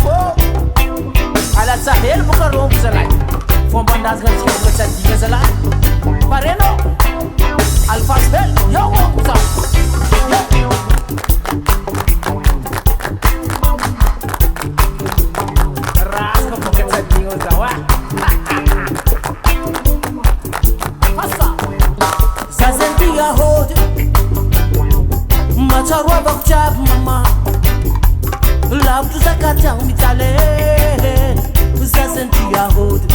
fô alatsahely boka rombo zalahy fombandazy gatsadigna zalahy parenao alfasy hely yo za raska boka tsadigna zao asa zazendiga hody matsarova jiaby mama lavitro zakatagno mitaly zazendia hody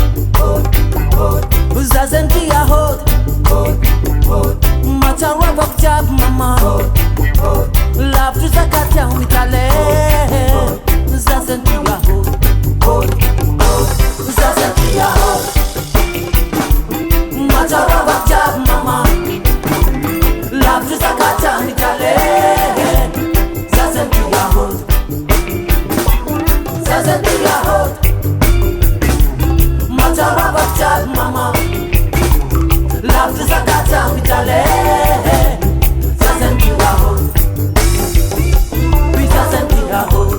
zazendia hody matsarova jiaby mama lavitro zakatagno mitaly zazendia hody zazendia hody matsarova jiaby mama lavitro zakatagno mitaly zazendia hody zazendia hody matsarova jiaby mama lavitro zakatagno mitaly zazendia hody zazendia hody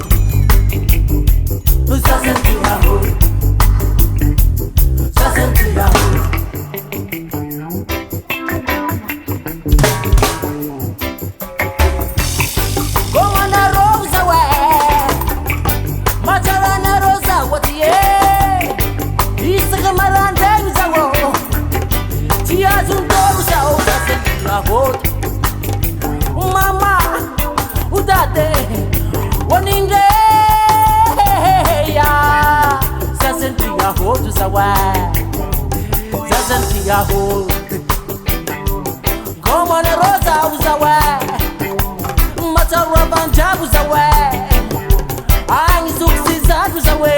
zazendia hody zazendia hody gomana rosa we matarana rosa watie isaka marandeng zawo tiazundoro sao zazendia hody mama udade waninge ya zazendia hody zawa zazendia hody gomana rosa uzawa matarova jiaby zawe agny zoky zizako zawe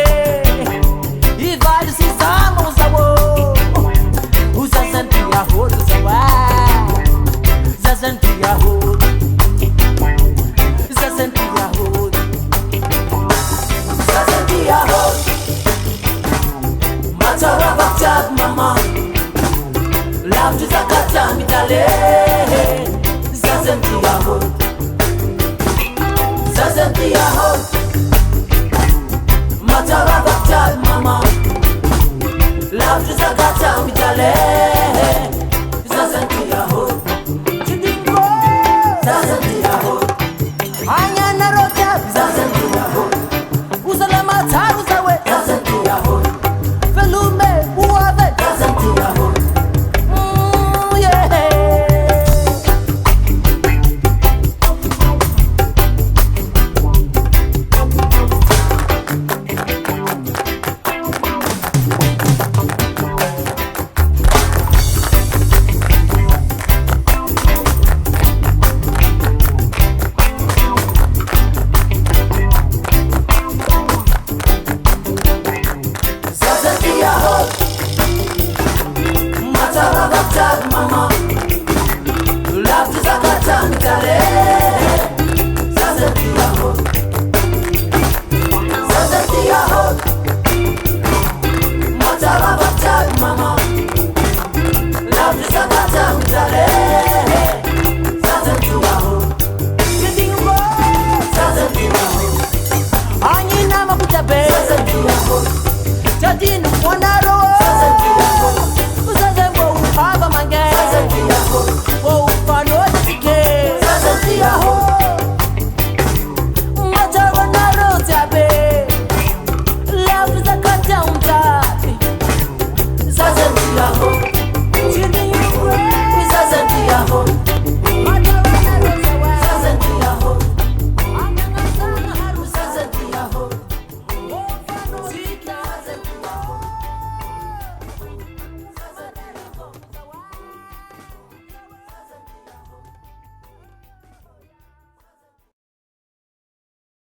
ivaly sizamo zawo zazendia hody zawa zazendia hody zazendia hody zazendia hody matarova jiaby mama lavitro zakatagno mitaly zazendia hody zazendia hody matarova jiaby mama lavitro zakatagno mitaly zazendia hody chidingo zazendia hody anyana jiaby zazendia hody uzala mataro zawe zazendia hody felume uave zazendia hody Jadi no wanna roll